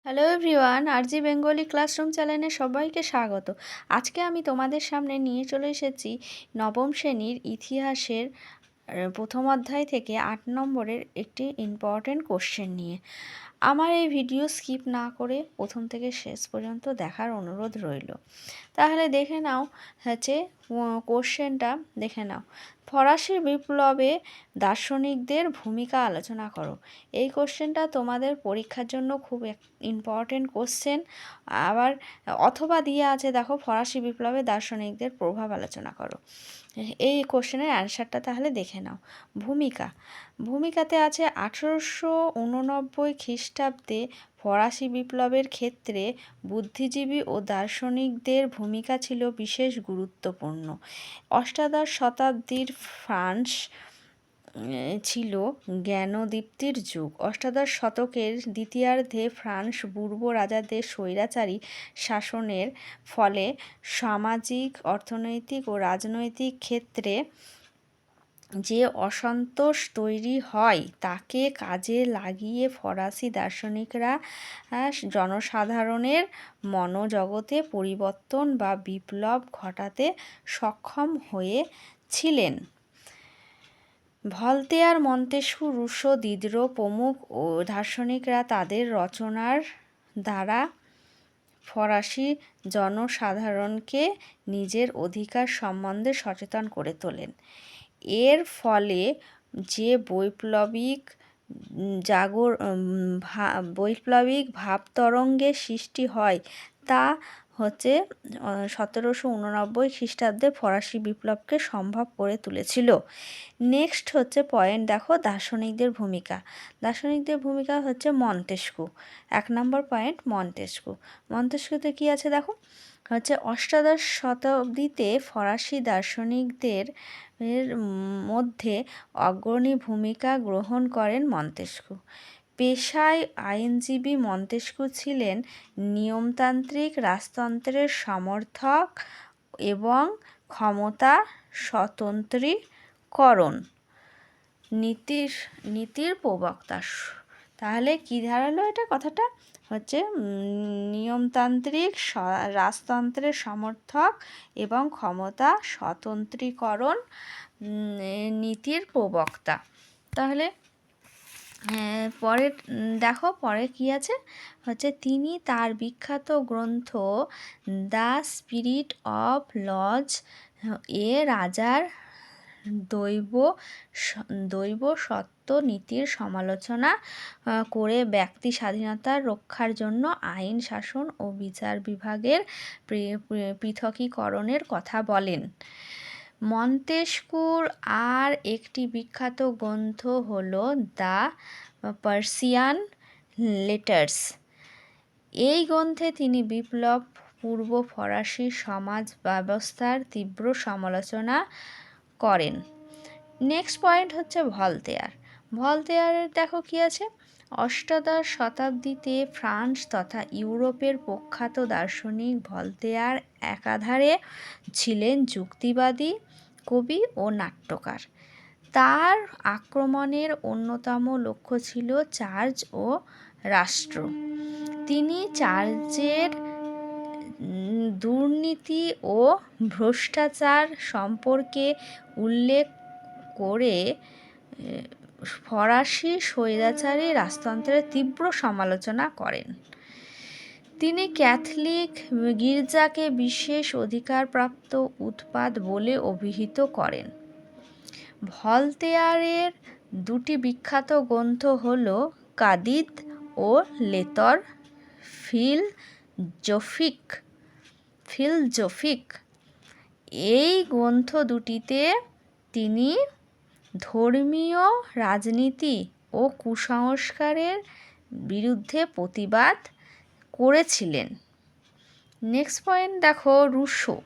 Hello everyone, আরজি Bengali classroom চ্যানেলে সবাইকে স্বাগত। আজকে আমি তোমাদের সামনে নিয়ে চলে এসেছি নবম শ্রেণীর ইতিহাসের প্রথম অধ্যায় থেকে 8 নম্বরের একটি ইম্পর্টেন্ট কোশ্চেন নিয়ে। আমার এই ভিডিও স্কিপ না করে প্রথম থেকে শেষ পর্যন্ত দেখার অনুরোধ রইল। তাহলে দেখে নাও, হচ্ছে কোশ্চেনটা দেখে নাও। ফরাসি বিপ্লবে দার্শনিকদের ভূমিকা আলোচনা করো। এই কোশ্চেনটা তোমাদের পরীক্ষার জন্য খুব ইম্পর্টেন্ট কোশ্চেন। আবার অথবা দিয়ে আছে, দেখো, ফরাসি বিপ্লবে দার্শনিকদের প্রভাব আলোচনা করো। এই কোশ্চেনের অ্যান্সারটা তাহলে দেখে নাও। ভূমিকাতে আছে 1889 খ্রিস্টাব্দে ফরাসি বিপ্লবের ক্ষেত্রে বুদ্ধিজীবী ও দার্শনিকদের ভূমিকা ছিল বিশেষ গুরুত্বপূর্ণ। অষ্টাদশ শতাব্দীর ফ্রান্স ছিল জ্ঞানদীপ্তির যুগ। অষ্টাদশ শতকের দ্বিতীয়ার্ধে ফ্রান্স পূর্ব রাজাদের স্বৈরাচারী শাসনের ফলে সামাজিক, অর্থনৈতিক ও রাজনৈতিক ক্ষেত্রে যে অসন্তোষ তৈরি হয় তাকে কাজে লাগিয়ে ফরাসি দার্শনিকরা জনসাধারণের মনোজগতে পরিবর্তন বা বিপ্লব ঘটাতে সক্ষম হয়েছিলেন। ভলতেয়ার, মন্তেস্কু, রুশো, দিদরো প্রমুখ ও দার্শনিকরা তাদের রচনার দ্বারা ফরাসি জনসাধারণকে নিজের অধিকার সম্বন্ধে সচেতন করে তোলেন। এর ফলে যে বৈপ্লবিক ভাবতরঙ্গের সৃষ্টি হয় তা হচ্ছে 1789 খ্রিস্টাব্দে ফরাসি বিপ্লবকে সম্ভব করে তুলেছিল। নেক্সট হচ্ছে পয়েন্ট, দেখো, দার্শনিকদের ভূমিকা হচ্ছে মন্তেস্কু। 1 নম্বর পয়েন্ট, মন্তেস্কুতে কি আছে দেখো, হচ্ছে অষ্টাদশ শতাব্দীতে ফরাসি দার্শনিকদের মধ্যে অগ্রণী ভূমিকা গ্রহণ করেন মন্তেস্কু। পেশায় আইনজীবী, মন্তেস্কু ছিলেন নিয়মতান্ত্রিক রাজতন্ত্রের সমর্থক এবং ক্ষমতা স্বতন্ত্রীকরণ নীতির প্রবক্তা। তাহলে কি দাঁড়ালো এটা কথাটা, হচ্ছে নিয়মতান্ত্রিক রাজতন্ত্রের সমর্থক এবং ক্ষমতা স্বতন্ত্রীকরণ নীতির প্রবক্তা। তাহলে পরে দেখো, পরে কি আছে, হচ্ছে তিনি তার বিখ্যাত গ্রন্থ দ্য স্পিরিট অফ লজ এ রাজার দৈব সত্য নীতির সমালোচনা করে ব্যক্তি স্বাধীনতার রক্ষার জন্য আইন শাসন ও বিচার বিভাগের পৃথকীকরণের কথা বলেন। মন্তেস্কুর আর একটি বিখ্যাত গ্রন্থ হল দ্য পার্সিয়ান লেটার্স। এই গ্রন্থে তিনি বিপ্লব পূর্ব ফরাসি সমাজ ব্যবস্থার তীব্র সমালোচনা করেন। নেক্সট পয়েন্ট হচ্ছে ভলতেয়ারের দেখো কি আছে, অষ্টাদশ শতাব্দীতে ফ্রান্স তথা ইউরোপের প্রখ্যাত দার্শনিক ভলতেয়ার একাধারে ছিলেন যুক্তিবাদী, কবি ও নাট্যকার। তার আক্রমণের অন্যতম লক্ষ্য ছিল চার্চ ও রাষ্ট্র। তিনি চার্চের দুর্নীতি ও ভ্রষ্টাচার সম্পর্কে উল্লেখ করে ফরাসি স্বৈরাচারী রাজতন্ত্রের তীব্র সমালোচনা করেন। তিনি ক্যাথলিক গির্জাকে বিশেষ অধিকারপ্রাপ্ত উৎপাত বলে অভিহিত করেন। ভলতেয়ারের দুটি বিখ্যাত গ্রন্থ হল কাদিদ ও লেতর ফিলজোফিক। এই গ্রন্থ দুটিতে তিনি ধর্মীয়, রাজনীতি ও কুসংস্কারের বিরুদ্ধে প্রতিবাদ করেছিলেন। নেক্সট পয়েন্ট দেখো, রুশো।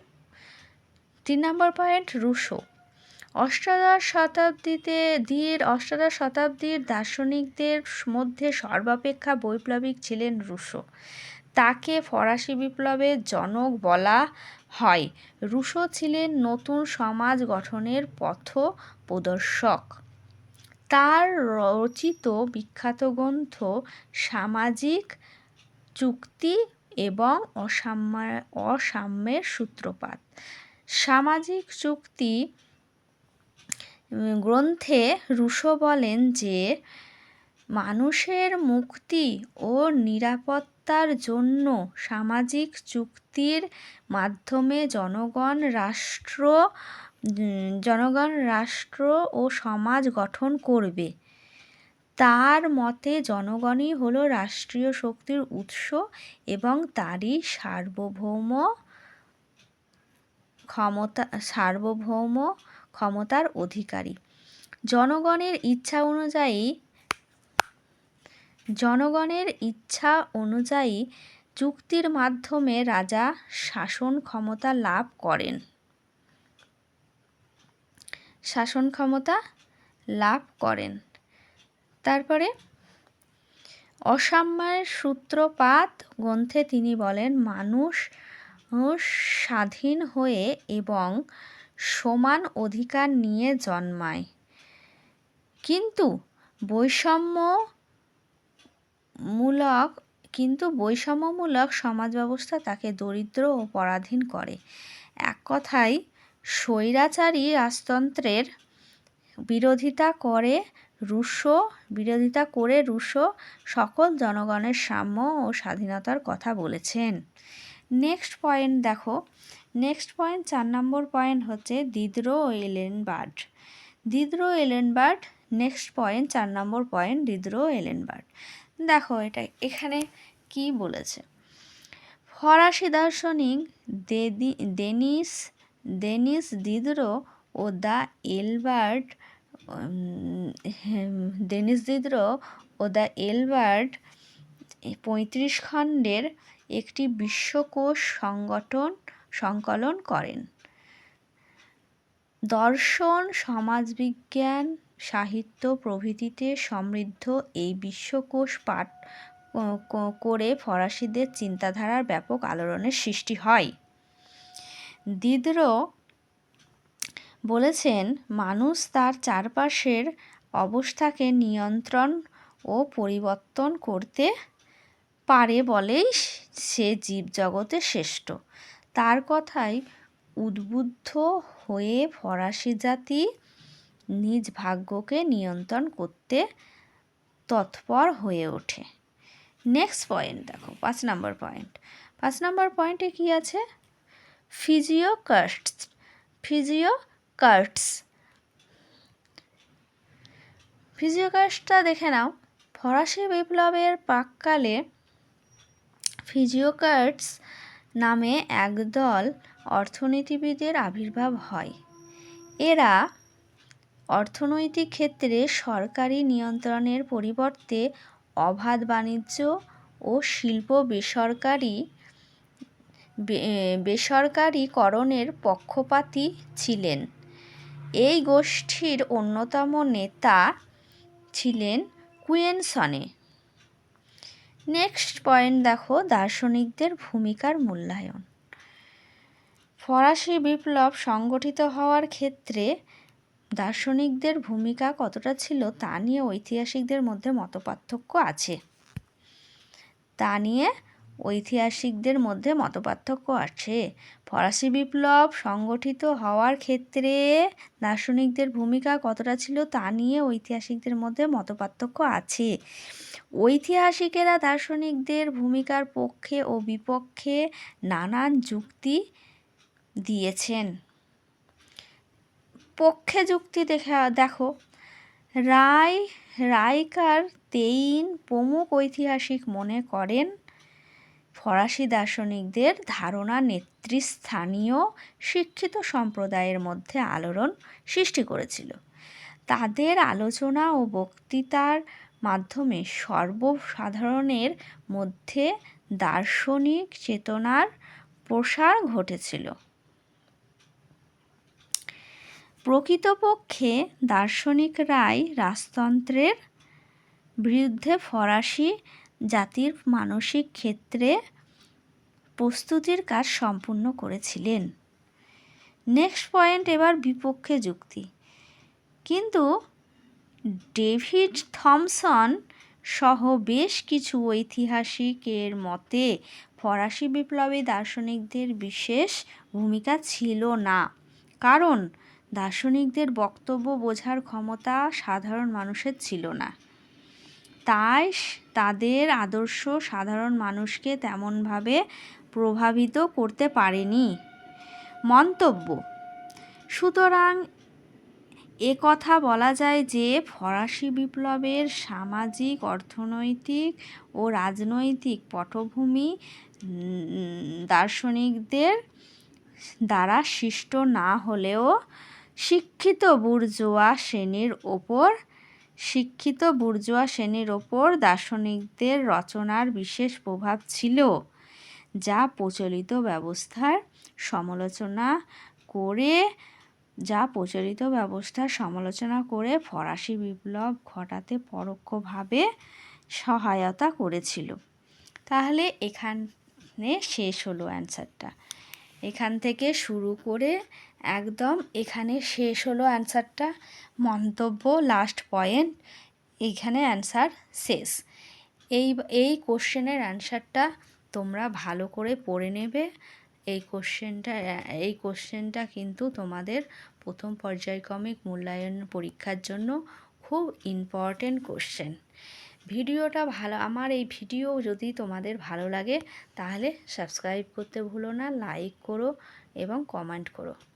3 নম্বর পয়েন্ট, রুশো। অষ্টাদশ শতাব্দীর দার্শনিকদের মধ্যে সর্বাপেক্ষা বৈপ্লবিক ছিলেন রুশো। তাকে ফরাসি বিপ্লবের জনক বলা হয়। রুশো ছিলেন নতুন সমাজ গঠনের পথপ্রদর্শক। তার রচিত বিখ্যাত গ্রন্থ সামাজিক চুক্তি এবং অসাম্যের সূত্রপাত। সামাজিক চুক্তি গ্রন্থে রুশো বলেন যে মানুষের মুক্তি ও নিরাপত্তার জন্য সামাজিক চুক্তির মাধ্যমে জনগণ রাষ্ট্র ও সমাজ গঠন করবে। তার মতে জনগণই হলো রাষ্ট্রীয় শক্তির উৎস এবং তারই সার্বভৌম ক্ষমতার অধিকারী। জনগণের ইচ্ছা অনুযায়ী চুক্তির মাধ্যমে রাজা শাসন ক্ষমতা লাভ করেন। তারপরে অসাম্যের সূত্রপাত গ্রন্থে তিনি বলেন মানুষ স্বাধীন হয়ে এবং সমান অধিকার নিয়ে জন্মায়, কিন্তু বৈষম্যমূলক সমাজ ব্যবস্থা তাকে দরিদ্র ও পরাধীন করে। এক কথায় স্বৈরাচারী রাজতন্ত্রের বিরোধিতা করে রুশো সকল জনগণের সাম্য ও স্বাধীনতার কথা বলেছেন। নেক্সট পয়েন্ট দেখো, 4 নম্বর পয়েন্ট হচ্ছে দিদরো ও এলেনবার্ট। নেক্সট পয়েন্ট 4 নম্বর পয়েন্ট দিদরো ও এলেনবার্ট। দেখো এখানে কি বলেছে। ফরাসি দার্শনিক দেনিস দিদরো ও দ্য এলবার্ট 35 খণ্ডের একটি বিশ্বকোষ সংকলন করেন। দর্শন, সমাজবিজ্ঞান, সাহিত্য প্রভৃতিতে সমৃদ্ধ এই বিশ্বকোষ পাঠ করে ফরাসিদের চিন্তাধারার ব্যাপক আলোড়নের সৃষ্টি হয়। দিদরো বলেছেন মানুষ তার চারপাশের অবস্থাকে নিয়ন্ত্রণ ও পরিবর্তন করতে পারে বলেই সে জীবজগতে শ্রেষ্ঠ। তার কথায় উদ্বুদ্ধ হয়ে ফরাসি জাতি নিজ ভাগ্যকে নিয়ন্ত্রণ করতে তৎপর হয়ে ওঠে। নেক্সট পয়েন্ট দেখো, 5 নম্বর পয়েন্ট। 5 নম্বর পয়েন্টে কি আছে? ফিজিওকার্টসটা দেখে নাও। ফরাসি বিপ্লবের প্রাক্কালে ফিজিওকার্টস নামে একদল অর্থনীতিবিদের আবির্ভাব হয়। এরা অর্থনৈতিক ক্ষেত্রে সরকারি নিয়ন্ত্রণের পরিবর্তে অবাধ বাণিজ্য ও শিল্প বেসরকারীকরণের পক্ষপাতী ছিলেন। এই গোষ্ঠীর অন্যতম নেতা ছিলেন কুয়েনসনে। নেক্সট পয়েন্ট দেখো, দার্শনিকদের ভূমিকার মূল্যায়ন। ফরাসি বিপ্লব সংগঠিত হওয়ার ক্ষেত্রে দার্শনিকদের ভূমিকা কতটা ছিল তা নিয়ে ঐতিহাসিকদের মধ্যে মতপার্থক্য আছে। ফরাসি বিপ্লব সংগঠিত হওয়ার ক্ষেত্রে দার্শনিকদের ভূমিকা কতটা ছিল তা নিয়ে ঐতিহাসিকদের মধ্যে মতপার্থক্য আছে। ঐতিহাসিকেরা দার্শনিকদের ভূমিকার পক্ষে ও বিপক্ষে নানান যুক্তি দিয়েছেন। পক্ষে যুক্তি দেখো, রাইকার তেইন প্রমুখ ঐতিহাসিক মনে করেন ফরাসি দার্শনিকদের ধারণা নেতৃস্থানীয় শিক্ষিত সম্প্রদায়ের মধ্যে আলোড়ন সৃষ্টি করেছিল। তাদের আলোচনা ও বক্তৃতার মাধ্যমে সর্বসাধারণের মধ্যে দার্শনিক চেতনার প্রসার ঘটেছিল। প্রকৃতপক্ষে দার্শনিকরাই রাজতন্ত্রের বিরুদ্ধে ফরাসি জাতির মানসিক ক্ষেত্রে প্রস্তুতির কাজ সম্পূর্ণ করেছিলেন। নেক্সট পয়েন্ট এবার বিপক্ষে যুক্তি। কিন্তু ডেভিড থমসন সহ বেশ কিছু ঐতিহাসিকের মতে ফরাসি বিপ্লবী দার্শনিকদের বিশেষ ভূমিকা ছিল না, কারণ দার্শনিকদের বক্তব্য বোঝার ক্ষমতা সাধারণ মানুষের ছিল না। তাই তাদের আদর্শ সাধারণ মানুষকে তেমনভাবে প্রভাবিত করতে পারেনি। মন্তব্য: সুতরাং কথা বলা যায় যে ফরাসি বিপ্লবের সামাজিক, অর্থনৈতিক ও রাজনৈতিক পটভূমি দার্শনিকদের দ্বারা সৃষ্ট না হলেও শিক্ষিত বুর্জোয়া শ্রেণীর ওপর দার্শনিকদের রচনার বিশেষ প্রভাব ছিল, যা প্রচলিত ব্যবস্থার সমালোচনা করে ফরাসি বিপ্লব ঘটাতে পরোক্ষভাবে সহায়তা করেছিল। তাহলে এখানে শেষ হলো অ্যান্সারটা। এখান থেকে শুরু করে একদম এখানে শেষ হলো অ্যান্সারটা। মন্তব্য, লাস্ট পয়েন্ট, এইখানে অ্যান্সার শেষ। এই কোশ্চেনের অ্যান্সারটা তোমরা ভালো করে পড়ে নেবে। এই কোশ্চেনটা কিন্তু তোমাদের প্রথম পর্যায়ক্রমিক মূল্যায়ন পরীক্ষার জন্য খুব ইম্পর্টেন্ট কোশ্চেন। আমার এই ভিডিও যদি তোমাদের ভালো লাগে তাহলে সাবস্ক্রাইব করতে ভুলো না, লাইক করো এবং কমেন্ট করো।